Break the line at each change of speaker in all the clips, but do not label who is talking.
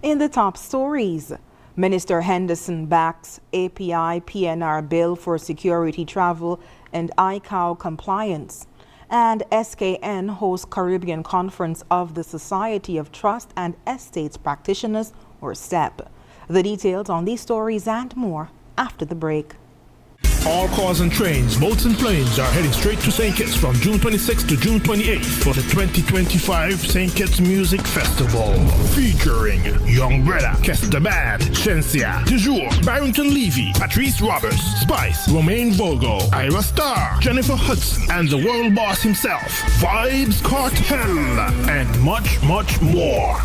In the top stories, Minister Henderson backs API PNR bill for security travel and ICAO compliance. And SKN hosts Caribbean Conference of the Society of Trust and Estates Practitioners, or STEP. The details on these stories and more after the break.
All cars and trains, boats and planes are heading straight to St. Kitts from June 26th to June 28th for the 2025 St. Kitts Music Festival. Featuring Young Brother, Kester Bad, Shensia, Dujour, Barrington Levy, Patrice Roberts, Spice, Romaine Vogo, Ira Star, Jennifer Hudson, and the world boss himself, Vibes Cartel, and much, much more.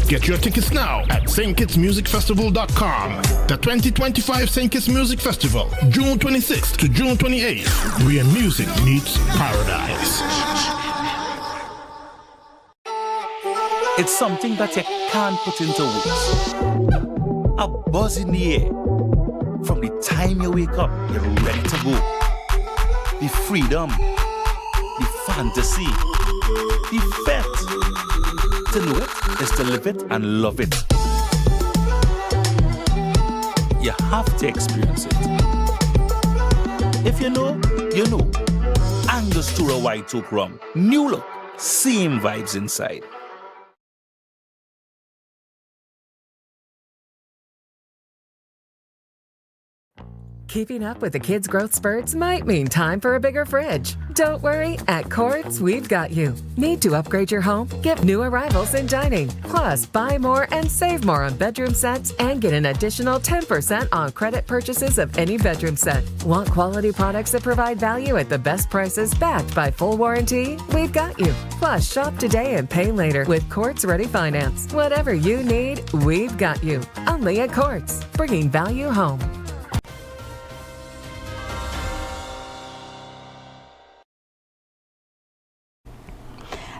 Get your tickets now at stkitsmusicfestival.com. The 2025 St. Kitts Music Festival, June 26th to June 28th, where music meets paradise.
It's something that you can't put into words. A buzz in the air. From the time you wake up, you're ready to go. The freedom, the fantasy, the fete. To know it is to live it and love it. You have to experience it. If you know, you know. Angostura White Oak Rum. New look, same vibes inside.
Keeping up with the kids' growth spurts might mean time for a bigger fridge. Don't worry, at Quartz, we've got you. Need to upgrade your home? Get new arrivals in dining. Plus, buy more and save more on bedroom sets and get an additional 10% on credit purchases of any bedroom set. Want quality products that provide value at the best prices backed by full warranty? We've got you. Plus, shop today and pay later with Quartz Ready Finance. Whatever you need, we've got you. Only at Quartz, bringing value home.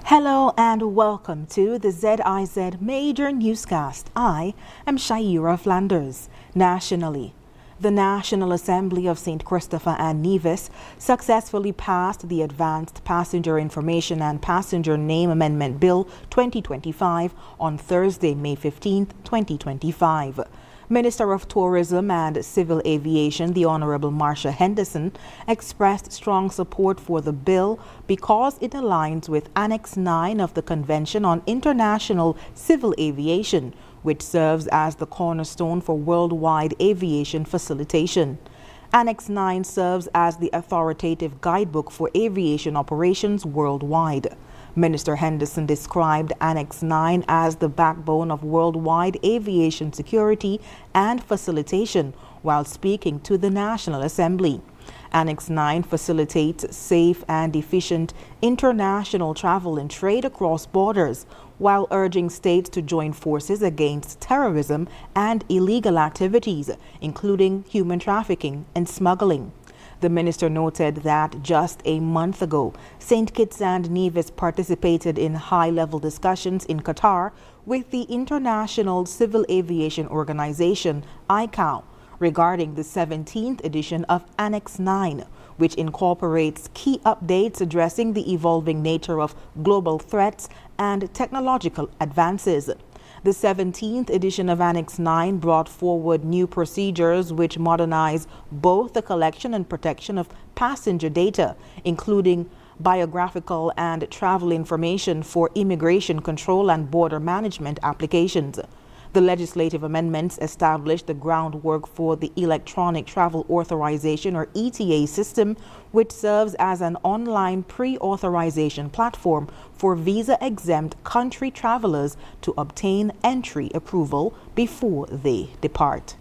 Hello and welcome to the ZIZ Major Newscast. I am Shaira Flanders. Nationally, the National Assembly of St. Christopher and Nevis successfully passed the Advanced Passenger Information and Passenger Name Amendment Bill 2025 on Thursday, May 15, 2025. Minister of Tourism and Civil Aviation, the Honorable Marsha Henderson, expressed strong support for the bill because it aligns with Annex 9 of the Convention on International Civil Aviation, which serves as the cornerstone for worldwide aviation facilitation. Annex 9 serves as the authoritative guidebook for aviation operations worldwide. Minister Henderson described Annex 9 as the backbone of worldwide aviation security and facilitation while speaking to the National Assembly. Annex 9 facilitates safe and efficient international travel and trade across borders while urging states to join forces against terrorism and illegal activities, including human trafficking and smuggling. The minister noted that just a month ago, St. Kitts and Nevis participated in high-level discussions in Qatar with the International Civil Aviation Organization, ICAO, regarding the 17th edition of Annex 9, which incorporates key updates addressing the evolving nature of global threats and technological advances. The 17th edition of Annex 9 brought forward new procedures which modernize both the collection and protection of passenger data, including biographical and travel information for immigration control and border management applications. The legislative amendments established the groundwork for the Electronic Travel Authorization, or ETA system, which serves as an online pre-authorization platform for visa-exempt country travelers to obtain entry approval before they depart.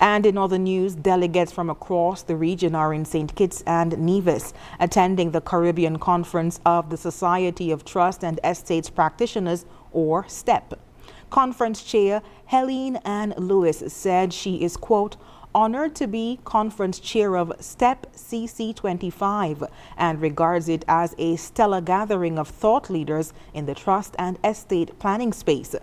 And in other news, delegates from across the region are in St. Kitts and Nevis, attending the Caribbean Conference of the Society of Trust and Estates Practitioners, or STEP. Conference Chair Helene Ann Lewis said she is, quote, honored to be conference chair of STEP CC25 and regards it as a stellar gathering of thought leaders in the trust and estate planning space.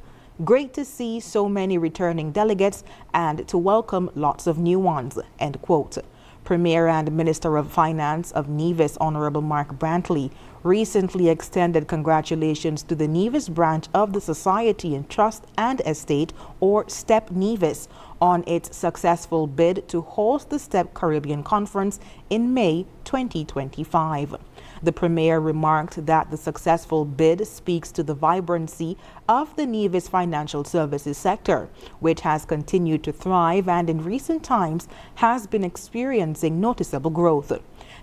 Great to see so many returning delegates and to welcome lots of new ones, end quote. Premier and Minister of Finance of Nevis, Honorable Mark Brantley, recently extended congratulations to the Nevis branch of the Society in Trust and Estate, or STEP Nevis, on its successful bid to host the STEP Caribbean Conference in May 2025. The Premier remarked that the successful bid speaks to the vibrancy of the Nevis financial services sector, which has continued to thrive and in recent times has been experiencing noticeable growth.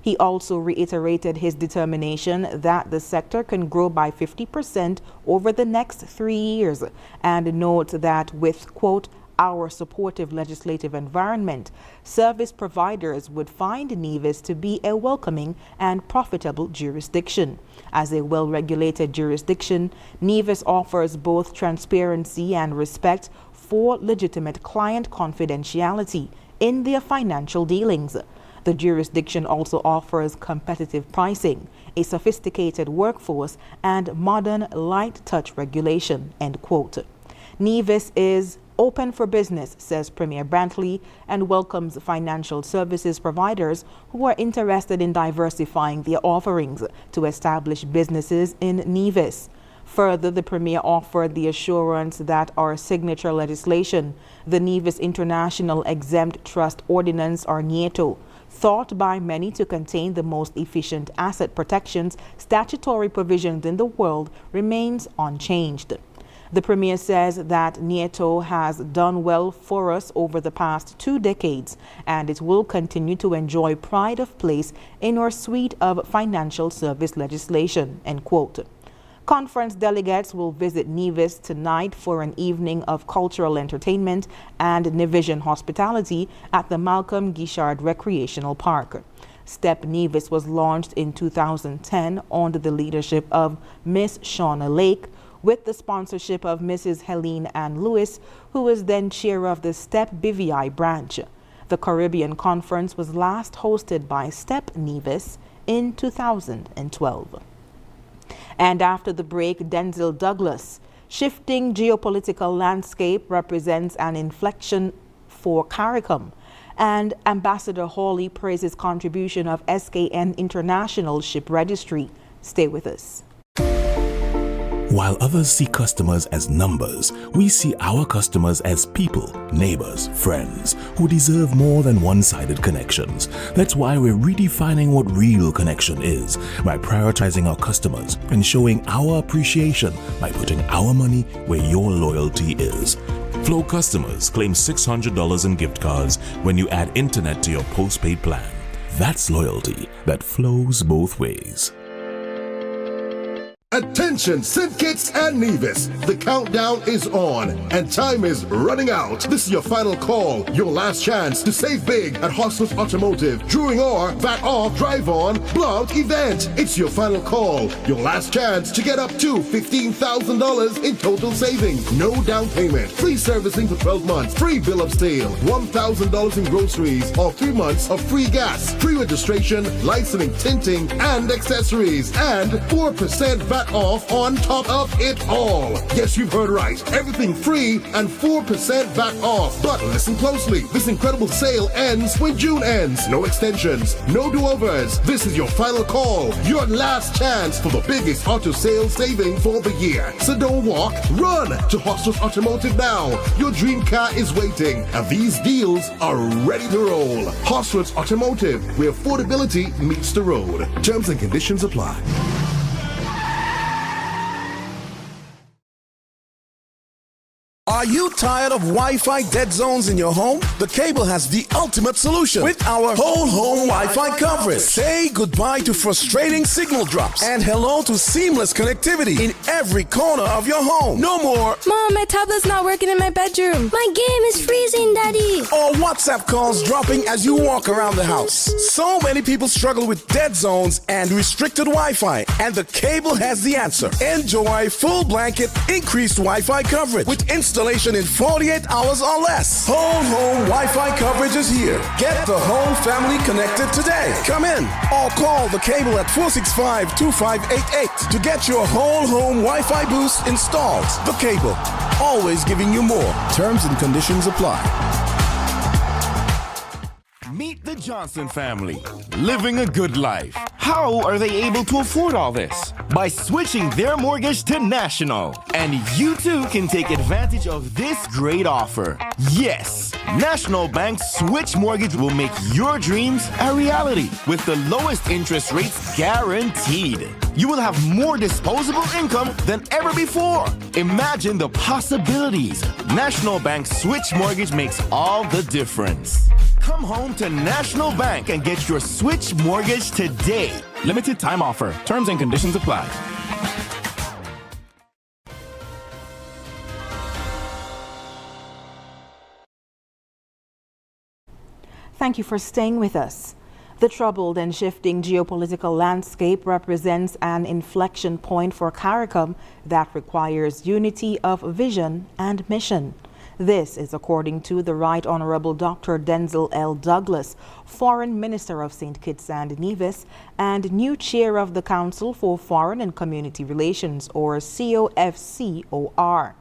He also reiterated his determination that the sector can grow by 50% over the next 3 years, and note that with, quote, our supportive legislative environment, service providers would find Nevis to be a welcoming and profitable jurisdiction. As a well-regulated jurisdiction, Nevis offers both transparency and respect for legitimate client confidentiality in their financial dealings. The jurisdiction also offers competitive pricing, a sophisticated workforce, and modern light-touch regulation, end quote. Nevis is open for business, says Premier Brantley, and welcomes financial services providers who are interested in diversifying their offerings to establish businesses in Nevis. Further, the Premier offered the assurance that our signature legislation, the Nevis International Exempt Trust Ordinance, or NIETO, thought by many to contain the most efficient asset protections statutory provisions in the world, remains unchanged. The Premier says that NIETO has done well for us over the past 2 decades, and it will continue to enjoy pride of place in our suite of financial service legislation, end quote. Conference delegates will visit Nevis tonight for an evening of cultural entertainment and Nevision hospitality at the Malcolm Guichard Recreational Park. STEP Nevis was launched in 2010 under the leadership of Miss Shauna Lake, with the sponsorship of Mrs. Helene Ann Lewis, who was then chair of the STEP BVI branch. The Caribbean Conference was last hosted by STEP Nevis in 2012. And after the break, Denzel Douglas. Shifting geopolitical landscape represents an inflection for CARICOM, and Ambassador Hawley praises contribution of SKN International Ship Registry. Stay with us.
While others see customers as numbers, we see our customers as people, neighbors, friends, who deserve more than one-sided connections. That's why we're redefining what real connection is by prioritizing our customers and showing our appreciation by putting our money where your loyalty is. Flow customers claim $600 in gift cards when you add internet to your postpaid plan. That's loyalty that flows both ways.
Attention, Syndicates and Nevis. The countdown is on and time is running out. This is your final call, your last chance to save big at Hostos Automotive during our VAT Off Drive On Blanc event. It's your final call, your last chance to get up to $15,000 in total savings. No down payment, free servicing for 12 months, free bill of sale, $1,000 in groceries, or 3 months of free gas, free registration, licensing, tinting, and accessories, and 4% VAT off on top of it all. Yes, you've heard right. Everything free and 4% VAT off. But listen closely. This incredible sale ends when June ends. No extensions, no do-overs. This is your final call, your last chance for the biggest auto sales saving for the year. So don't walk, run to Hostos Automotive now. Your dream car is waiting, and these deals are ready to roll. Hostos Automotive, where affordability meets the road. Terms and conditions apply.
Are you tired of Wi-Fi dead zones in your home? The Cable has the ultimate solution with our whole home Wi-Fi coverage. Say goodbye to frustrating signal drops and hello to seamless connectivity in every corner of your home. No more
Mom, my tablet's not working in my bedroom. My game is freezing, Daddy.
or WhatsApp calls dropping as you walk around the house. So many people struggle with dead zones and restricted Wi-Fi, and the Cable has the answer. Enjoy full blanket increased Wi-Fi coverage with installation in 48 hours or less. Whole home Wi-Fi coverage is here. Get the whole family connected today. Come in or call the Cable at 465-2588 to get your whole home Wi-Fi boost installed. The Cable, always giving you more. Terms and conditions apply.
Meet the Johnson family, living a good life. How are they able to afford all this? By switching their mortgage to National. And you too can take advantage of this great offer. Yes, National Bank's Switch Mortgage will make your dreams a reality with the lowest interest rates guaranteed. You will have more disposable income than ever before. Imagine the possibilities. National Bank Switch Mortgage makes all the difference. Come home to National Bank and get your Switch Mortgage today.
Limited time offer. Terms and conditions apply.
Thank you for staying with us. The troubled and shifting geopolitical landscape represents an inflection point for CARICOM that requires unity of vision and mission. This is according to the Right Honorable Dr. Denzil L. Douglas, Foreign Minister of St. Kitts and Nevis and new Chair of the Council for Foreign and Community Relations, or COFCOR.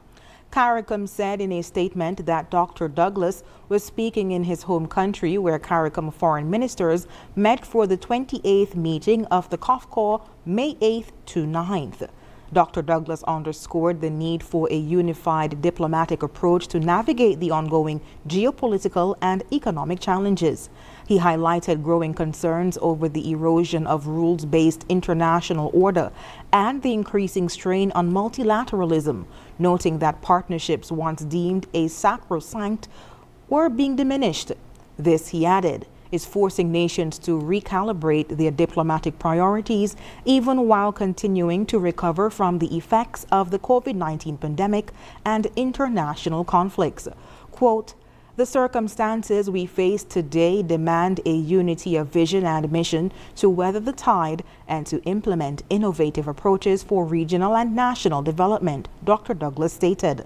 CARICOM said in a statement that Dr. Douglas was speaking in his home country, where CARICOM foreign ministers met for the 28th meeting of the COFCOR May 8th to 9th. Dr. Douglas underscored the need for a unified diplomatic approach to navigate the ongoing geopolitical and economic challenges. He highlighted growing concerns over the erosion of rules-based international order and the increasing strain on multilateralism, noting that partnerships once deemed a sacrosanct were being diminished. This, he added, is forcing nations to recalibrate their diplomatic priorities, even while continuing to recover from the effects of the COVID-19 pandemic and international conflicts. Quote, "The circumstances we face today demand a unity of vision and mission to weather the tide and to implement innovative approaches for regional and national development," Dr. Douglas stated.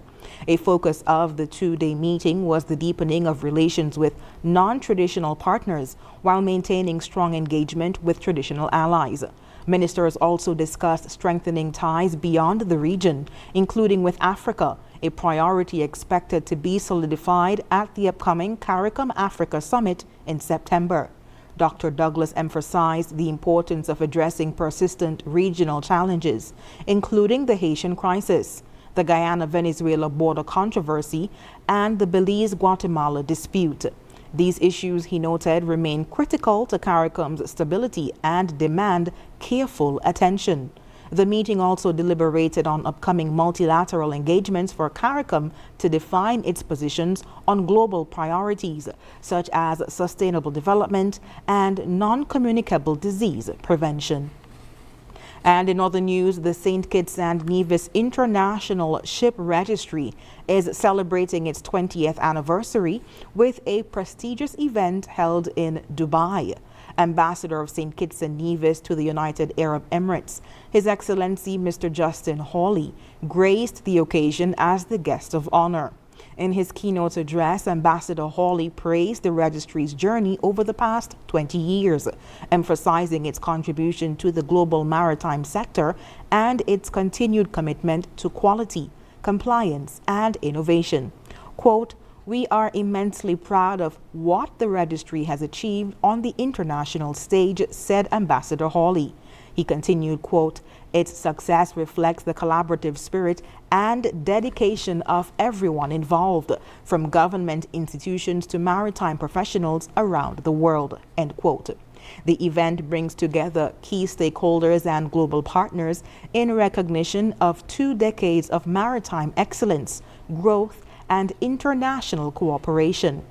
A focus of the two-day meeting was the deepening of relations with non-traditional partners while maintaining strong engagement with traditional allies. Ministers also discussed strengthening ties beyond the region, including with Africa, a priority expected to be solidified at the upcoming CARICOM Africa Summit in September. Dr. Douglas emphasized the importance of addressing persistent regional challenges, including the Haitian crisis, the Guyana-Venezuela border controversy, and the Belize-Guatemala dispute. These issues, he noted, remain critical to CARICOM's stability and demand careful attention. The meeting also deliberated on upcoming multilateral engagements for CARICOM to define its positions on global priorities, such as sustainable development and non-communicable disease prevention. And in other news, the St. Kitts and Nevis International Ship Registry is celebrating its 20th anniversary with a prestigious event held in Dubai. Ambassador of St. Kitts and Nevis to the United Arab Emirates, His Excellency Mr. Justin Hawley, graced the occasion as the guest of honor. In his keynote address, Ambassador Hawley praised the registry's journey over the past 20 years, emphasizing its contribution to the global maritime sector and its continued commitment to quality, compliance, and innovation. Quote, "We are immensely proud of what the registry has achieved on the international stage," said Ambassador Hawley. He continued, quote, "Its success reflects the collaborative spirit and dedication of everyone involved, from government institutions to maritime professionals around the world," end quote. The event brings together key stakeholders and global partners in recognition of 2 decades of maritime excellence, growth, and international cooperation.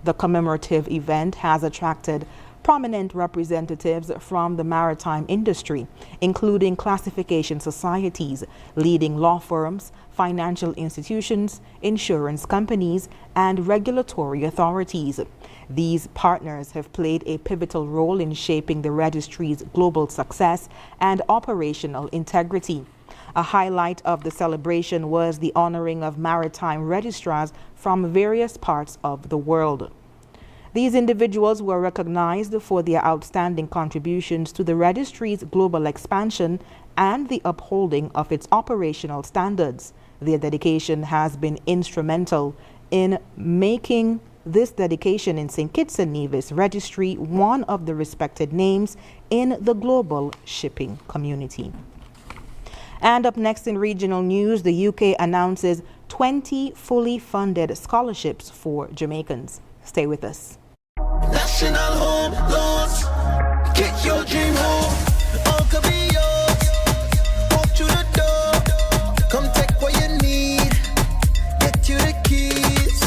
The commemorative event has attracted prominent representatives from the maritime industry, including classification societies, leading law firms, financial institutions, insurance companies, and regulatory authorities. These partners have played a pivotal role in shaping the registry's global success and operational integrity. A highlight of the celebration was the honoring of maritime registrars from various parts of the world. These individuals were recognized for their outstanding contributions to the registry's global expansion and the upholding of its operational standards. Their dedication has been instrumental in making this dedication in St. Kitts and Nevis registry one of the respected names in the global shipping community. And up next in regional news, the UK announces 20 fully funded scholarships for Jamaicans. Stay with us.
National Home Loans. Get your dream home. All could be yours. Walk through the door. Come take what you need. Get you the keys.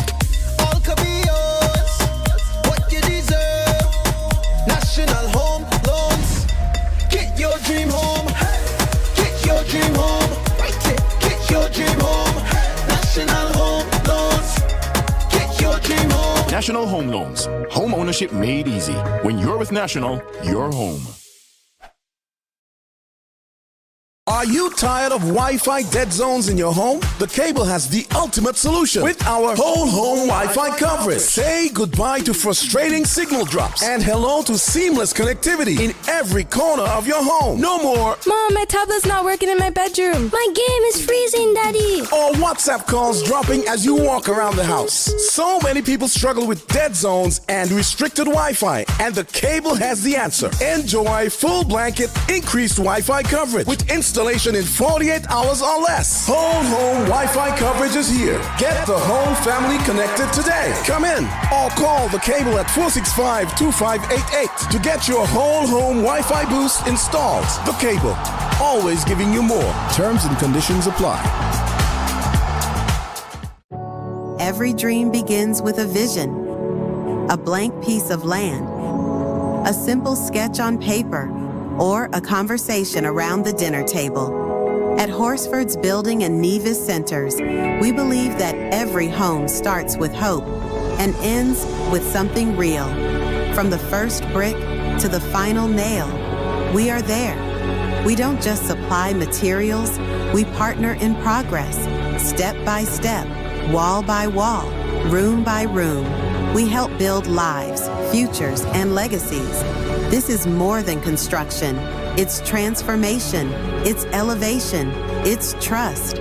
All could be yours. What you deserve. National Home Loans. Get your dream home. Get your dream home. Get your dream home. National Home Loans. Get your dream home.
National Home Loans. Home ownership made easy. When you're with National, you're home.
Are you tired of Wi-Fi dead zones in your home? The Cable has the ultimate solution with our whole home Wi-Fi coverage. Say goodbye to frustrating signal drops and hello to seamless connectivity in every corner of your home. No more
Mom, my tablet's not working in my bedroom. My game is freezing, Daddy.
or WhatsApp calls dropping as you walk around the house. So many people struggle with dead zones and restricted Wi-Fi, and the Cable has the answer. Enjoy full blanket increased Wi-Fi coverage with installation in 48 hours or less. Whole home Wi-Fi coverage is here. Get the whole family connected today. Come in or call the Cable at 465-2588 to get your whole home Wi-Fi boost installed. The Cable, always giving you more. Terms and conditions apply.
Every dream begins with a vision, a blank piece of land, a simple sketch on paper, or a conversation around the dinner table. At Horsford's Building and Nevis Centers, we believe that every home starts with hope and ends with something real. From the first brick to the final nail, we are there. We don't just supply materials, we partner in progress, step by step, wall by wall, room by room. We help build lives, futures, and legacies. This is more than construction. It's transformation. It's elevation. It's trust.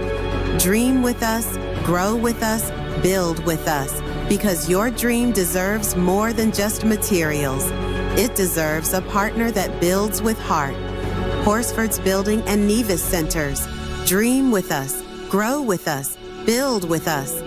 Dream with us, grow with us, build with us, because your dream deserves more than just materials. It deserves a partner that builds with heart. Horsford's Building and Nevis Centers. Dream with us, grow with us, build with us.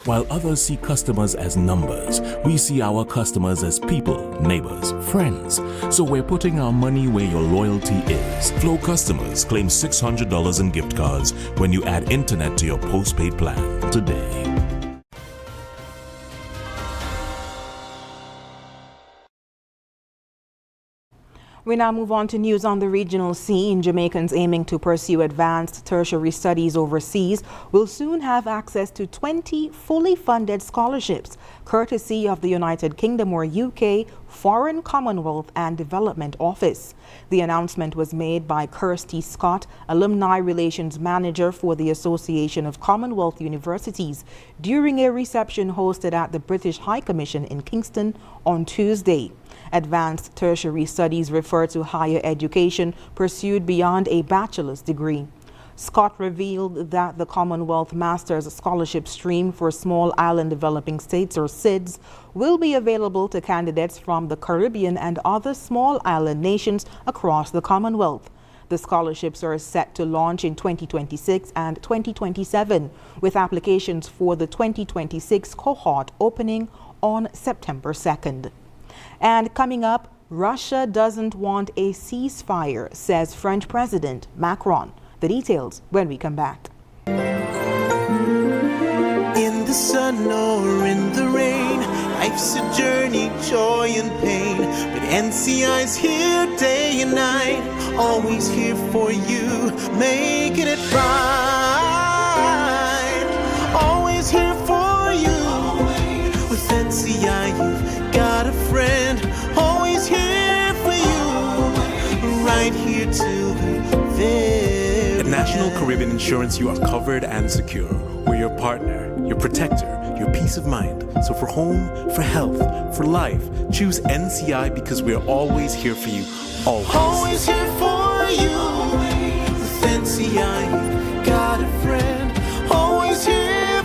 While others see customers as numbers, we see our customers as people, neighbors, friends. So we're putting our money where your loyalty is. Flow customers claim $600 in gift cards when you add internet to your postpaid plan today.
We now move on to news on the regional scene. Jamaicans aiming to pursue advanced tertiary studies overseas will soon have access to 20 fully funded scholarships, courtesy of the United Kingdom or UK Foreign Commonwealth and Development Office. The announcement was made by Kirsty Scott, Alumni Relations Manager for the Association of Commonwealth Universities, during a reception hosted at the British High Commission in Kingston on Tuesday. Advanced tertiary studies refer to higher education pursued beyond a bachelor's degree. Scott revealed that the Commonwealth Masters Scholarship Stream for Small Island Developing States, or ZIZ, will be available to candidates from the Caribbean and other small island nations across the Commonwealth. The scholarships are set to launch in 2026 and 2027, with applications for the 2026 cohort opening on September 2nd. And coming up, Russia doesn't want a ceasefire, says French President Macron. The details when we come back.
In the sun or in the rain, life's a journey, joy and pain. But NCI's here day and night, always here for you, making it right. Always here for you. With NCI, you've got a friend, always here for you, right here till the very
At National Caribbean Insurance, you are covered and secure. We're your partner, your protector, your peace of mind. So for home, for health, for life, choose NCI because we're always here for you, always.
Always here for you. With NCI, you've got a friend, always here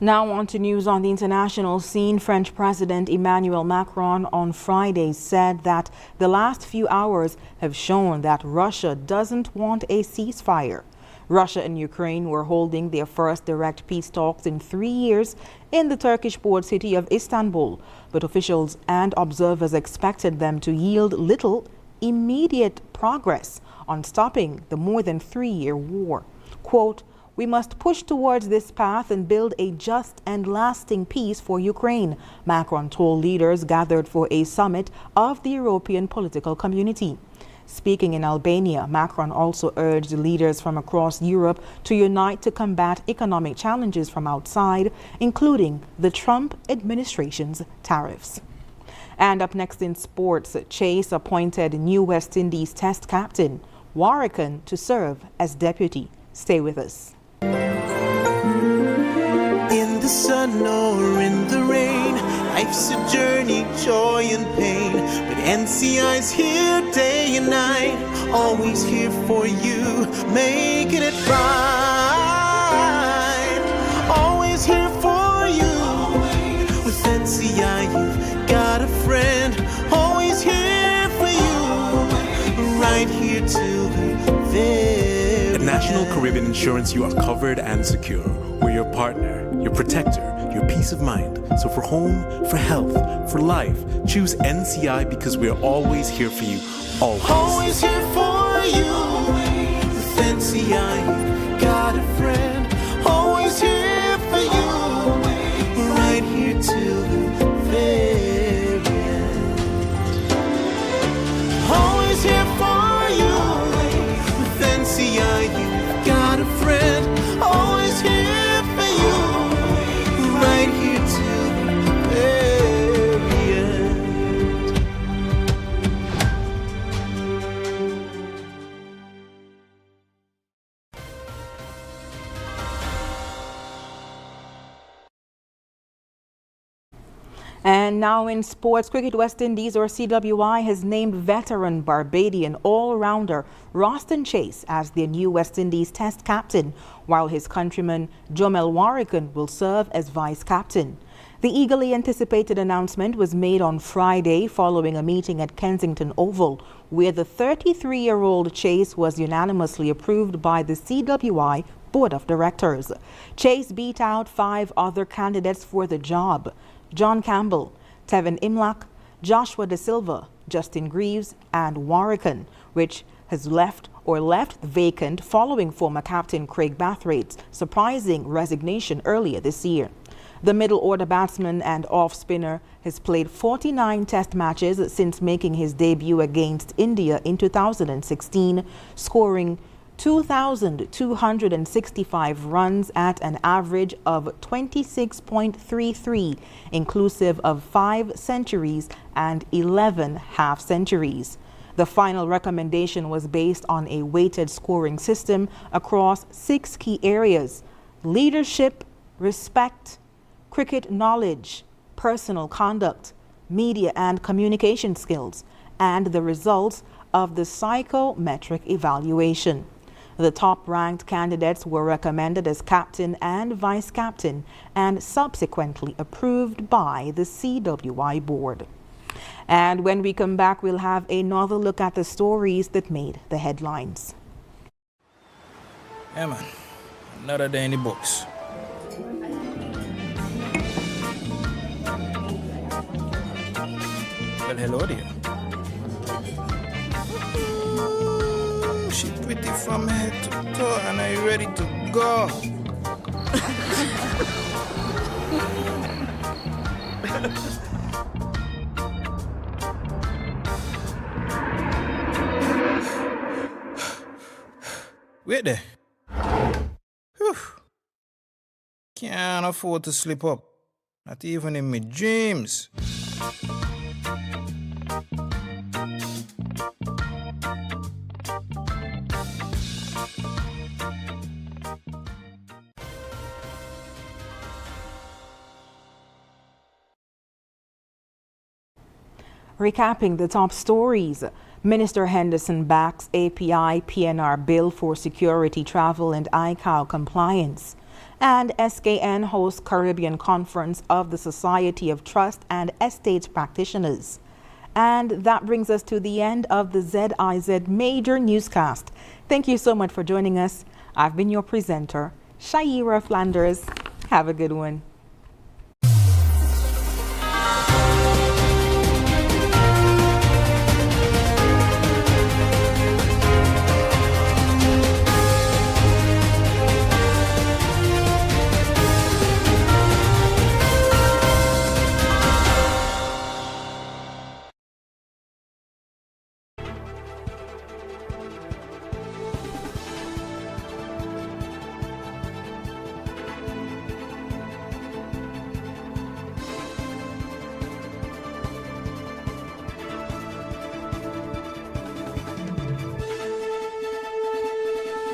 Now on to news on the international scene. French President Emmanuel Macron on Friday said that the last few hours have shown that Russia doesn't want a ceasefire. Russia and Ukraine were holding their first direct peace talks in 3 years in the Turkish port city of Istanbul, but officials and observers expected them to yield little immediate progress on stopping the more than 3-year war. Quote, "We must push towards this path and build a just and lasting peace for Ukraine," Macron told leaders gathered for a summit of the European political community. Speaking in Albania, Macron also urged leaders from across Europe to unite to combat economic challenges from outside, including the Trump administration's tariffs. And up next in sports, Chase appointed new West Indies Test captain Warrican to serve as deputy. Stay with us.
In the sun or in the rain, life's a journey, joy and pain. But NCI's here day and night, always here for you, making it right. Always here for you. With NCI, you've got a friend, always here for you, right here till the very
At National Caribbean Insurance, you are covered and secure. We're your partner, your protector, your peace of mind. So for home, for health, for life, choose NCI because we're always here for you. Always.
Always here for you. With NCI, you've got a friend. Always here for you. Right here till the very end. Always here for you. With NCI, you've got a friend. Always here for you. Right here till the very end.
And now in sports, Cricket West Indies, or CWI, has named veteran Barbadian all-rounder Roston Chase as their new West Indies Test captain, while his countryman Jomel Warrican will serve as vice-captain. The eagerly anticipated announcement was made on Friday following a meeting at Kensington Oval, where the 33-year-old Chase was unanimously approved by the CWI Board of Directors. Chase beat out 5 other candidates for the job: John Campbell, Tevin Imlach, Joshua De Silva, Justin Greaves, and Warrican, which has left vacant following former captain Craig Bathrate's surprising resignation earlier this year. The middle order batsman and off-spinner has played 49 test matches since making his debut against India in 2016, scoring 2,265 runs at an average of 26.33, inclusive of 5 centuries and 11 half-centuries. The final recommendation was based on a weighted scoring system across 6 key areas: leadership, respect, cricket knowledge, personal conduct, media and communication skills, and the results of the psychometric evaluation. The top-ranked candidates were recommended as captain and vice-captain and subsequently approved by the CWI board. And when we come back, we'll have another look at the stories that made the headlines.
Yeah, man. Another day in the books. Well, hello there. She pretty from head to toe, and are you ready to go? Wait there. Whew. Can't afford to slip up, not even in my dreams.
Recapping the top stories, Minister Henderson backs API PNR bill for security, travel and ICAO compliance. And SKN hosts Caribbean Conference of the Society of Trust and Estate Practitioners. And that brings us to the end of the ZIZ Major Newscast. Thank you so much for joining us. I've been your presenter, Shaira Flanders. Have a good one.